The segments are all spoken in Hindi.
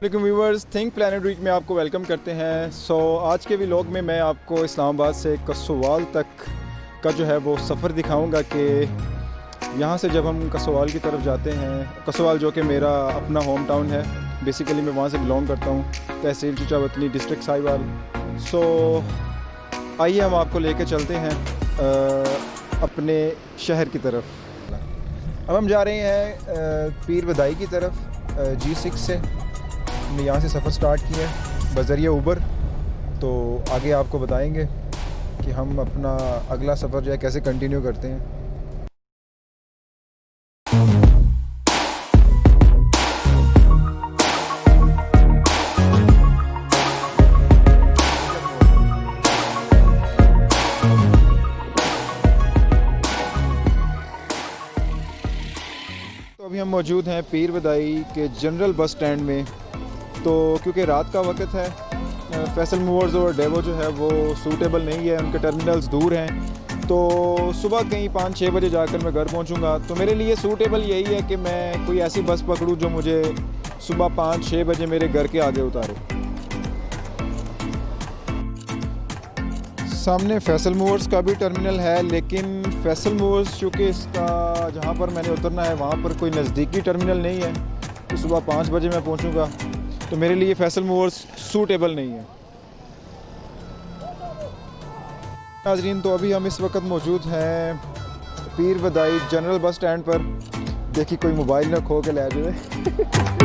Welcome viewers, think planet week में आपको वेलकम करते हैं। आज के व्लॉग में मैं आपको इस्लामाबाद से कसोवाल तक का जो है वो सफ़र दिखाऊंगा कि यहाँ से जब हम कसोवाल की तरफ जाते हैं, कसोवाल जो कि मेरा अपना होम टाउन है, बेसिकली मैं वहाँ से बिलोंग करता हूँ, तहसील चुचावतनी, डिस्ट्रिक्ट साहिवाल। आइए हम आपको लेके चलते हैं अपने शहर की तरफ। अब हम जा रहे हैं पीर बदाई की तरफ G6 से। हमने यहाँ से सफ़र स्टार्ट किया है बज़रिया ऊबर। तो आगे आपको बताएंगे कि हम अपना अगला सफ़र जो है कैसे कंटिन्यू करते हैं। तो अभी हम मौजूद हैं पीर बदाई के जनरल बस स्टैंड में। तो क्योंकि रात का वक्त है, फैसल मूवर्स और डेवो जो है वो सूटेबल नहीं है, उनके टर्मिनल्स दूर हैं। तो सुबह कहीं 5-6 बजे जाकर मैं घर पहुंचूंगा। तो मेरे लिए सूटेबल यही है कि मैं कोई ऐसी बस पकड़ूं जो मुझे सुबह 5-6 बजे मेरे घर के आगे उतारे। सामने फैसल मूवर्स का भी टर्मिनल है, लेकिन फैसल मूवर्स चूँकि इसका जहाँ पर मैंने उतरना है वहाँ पर कोई नज़दीकी टर्मिनल नहीं है, तो सुबह 5 बजे मैं पहुँचूँगा। तो मेरे लिए फैसल मूवर्स सूटेबल नहीं है। नाजरीन, तो अभी हम इस वक्त मौजूद हैं पीर बदाई जनरल बस स्टैंड पर। देखिए कोई मोबाइल ना खो के ले जाए।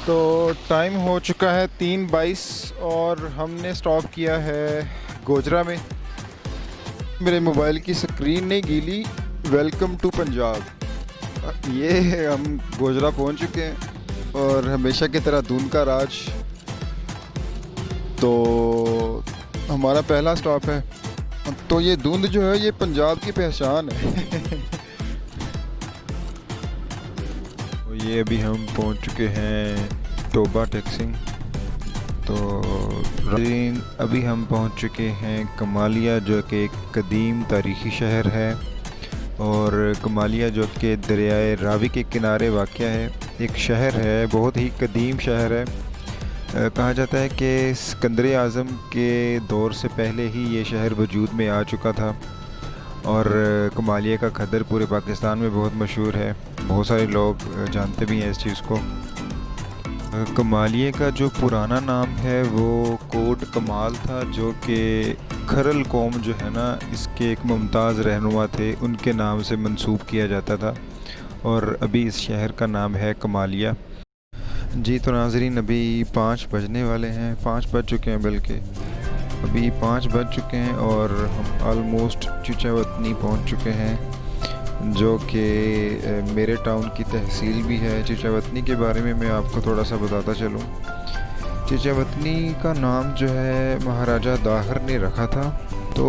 तो टाइम हो चुका है 3:22 और हमने स्टॉप किया है गोजरा में। मेरे मोबाइल की स्क्रीन नहीं गीली। Welcome to Punjab. ये हम गोजरा पहुंच चुके हैं और हमेशा की तरह धुंध का राज। तो हमारा पहला स्टॉप है। तो ये धुंध जो है ये पंजाब की पहचान है। ये अभी हम पहुंच चुके हैं टोबा टेक्सिंग। तो अभी हम पहुंच चुके हैं कमालिया, जो कि एक कदीम तारीख़ी शहर है। और कमालिया जो कि दरियाए रावी के किनारे वाक़या है, एक शहर है, बहुत ही कदीम शहर है। कहा जाता है कि सिकंदर आज़म के दौर से पहले ही ये शहर वजूद में आ चुका था। और कमालिया का खदर पूरे पाकिस्तान में बहुत मशहूर है, बहुत सारे लोग जानते भी हैं इस चीज़ को। कमालिया का जो पुराना नाम है वो कोट कमाल था, जो कि खरल कौम जो है ना, इसके एक मुमताज़ रहनुमा थे, उनके नाम से मंसूब किया जाता था। और अभी इस शहर का नाम है कमालिया। जी तो नाज़रीन, अभी 5 बजने वाले हैं, 5 बज चुके हैं, बल्कि अभी 5 बज चुके हैं और हम आलमोस्ट चुचावतनी पहुंच चुके हैं, जो कि मेरे टाउन की तहसील भी है। चुचावतनी के बारे में मैं आपको थोड़ा सा बताता चलूँ। चुचावतनी का नाम जो है महाराजा दाहर ने रखा था। तो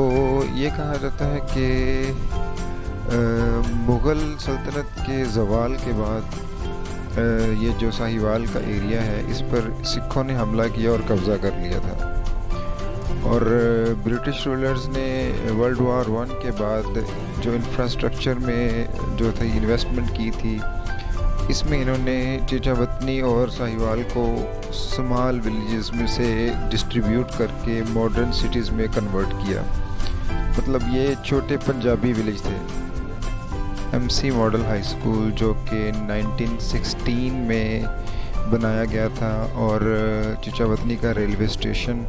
ये कहा जाता है कि मुग़ल सल्तनत के ज़वाल के बाद ये जो साहिवाल का एरिया है, इस पर सिखों ने हमला किया और कब्ज़ा कर लिया था। और ब्रिटिश रूलर्स ने वर्ल्ड वार 1 के बाद जो इंफ्रास्ट्रक्चर में जो थी इन्वेस्टमेंट की थी, इसमें इन्होंने चुचावतनी और साहिवाल को स्मॉल विलेजेस में से डिस्ट्रीब्यूट करके मॉडर्न सिटीज़ में कन्वर्ट किया। मतलब ये छोटे पंजाबी विलेज थे। MC मॉडल हाई स्कूल जो कि 1916 में बनाया गया था, और चुचावतनी का रेलवे स्टेशन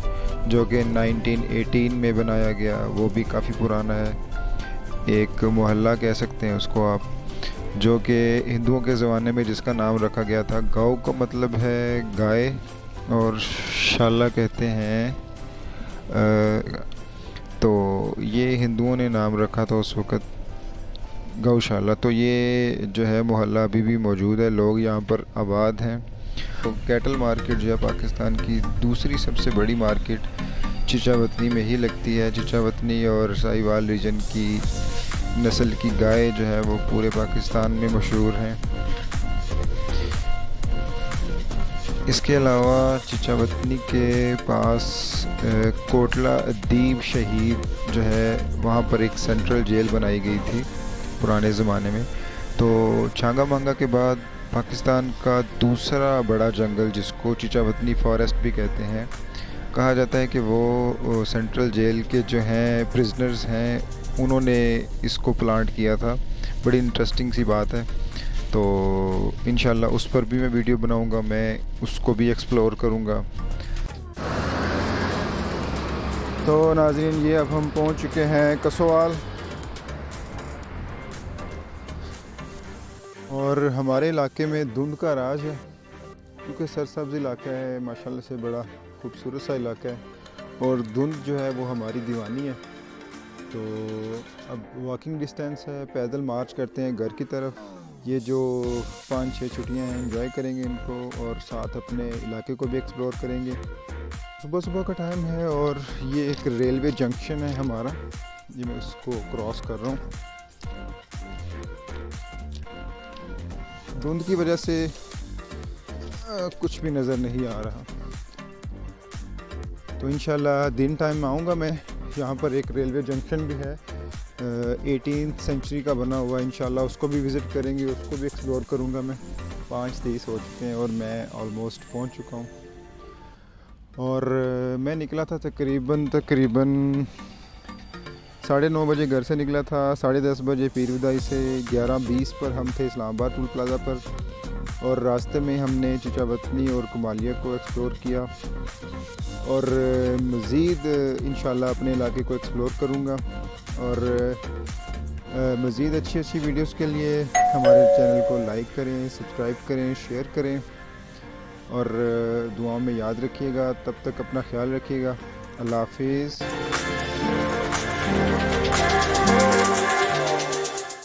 जो कि 1918 में बनाया गया, वो भी काफ़ी पुराना है। एक मोहल्ला कह सकते हैं उसको आप, जो कि हिंदुओं के ज़माने में जिसका नाम रखा गया था। गौ का मतलब है गाय और शाला कहते हैं। तो ये हिंदुओं ने नाम रखा था उस वक़्त, गौशाला। तो ये जो है मोहल्ला अभी भी मौजूद है, लोग यहाँ पर आबाद हैं। तो कैटल मार्केट जो है पाकिस्तान की दूसरी सबसे बड़ी मार्केट चिचावतनी में ही लगती है। चिचावतनी और साहिवाल रीजन की नस्ल की गाय जो है वो पूरे पाकिस्तान में मशहूर हैं। इसके अलावा चिचावतनी के पास कोटला अदीब शहीद जो है वहाँ पर एक सेंट्रल जेल बनाई गई थी पुराने ज़माने में। तो छांगा मांगा के बाद पाकिस्तान का दूसरा बड़ा जंगल, जिसको चिचावतनी फॉरेस्ट भी कहते हैं, कहा जाता है कि वो सेंट्रल जेल के जो हैं प्रिजनर्स हैं उन्होंने इसको प्लांट किया था। बड़ी इंटरेस्टिंग सी बात है। तो इंशाल्लाह उस पर भी मैं वीडियो बनाऊंगा, मैं उसको भी एक्सप्लोर करूंगा। तो नाज़रीन, ये अब हम पहुंच चुके हैं कसोवाल और हमारे इलाके में धुंध का राज है क्योंकि सरसब्ज़ इलाका है, माशाल्लाह से बड़ा खूबसूरत सा इलाका है और धुंध जो है वो हमारी दीवानी है। तो अब वॉकिंग डिस्टेंस है, पैदल मार्च करते हैं घर की तरफ। ये जो 5-6 छुट्टियां हैं एंजॉय करेंगे इनको और साथ अपने इलाके को भी एक्सप्लोर करेंगे। सुबह सुबह का टाइम है और ये एक रेलवे जंक्शन है हमारा, ये मैं उसको क्रॉस कर रहा हूँ। धुंध की वजह से कुछ भी नज़र नहीं आ रहा। तो इंशाल्लाह दिन टाइम में आऊँगा मैं। यहाँ पर एक रेलवे जंक्शन भी है 18th सेंचुरी का बना हुआ, इंशाल्लाह उसको भी विज़िट करेंगे, उसको भी एक्सप्लोर करूँगा मैं। 5:30 हो चुके हैं और मैं ऑलमोस्ट पहुँच चुका हूँ। और मैं निकला था तकरीबन 9:30 बजे घर से निकला था। 10:30 बजे पीरविदाई से 11:20 पर हम थे इस्लामाबाद टूल प्लाज़ा पर और रास्ते में हमने चिचावतनी और कमालिया को एक्सप्लोर किया और मज़ीद इंशाल्लाह अपने इलाके को एक्सप्लोर करूँगा। और मज़ीद अच्छी वीडियोस के लिए हमारे चैनल को लाइक करें, सब्सक्राइब करें, शेयर करें और दुआओं में याद रखिएगा। तब तक अपना ख्याल रखिएगा। अल्लाह हाफिज़।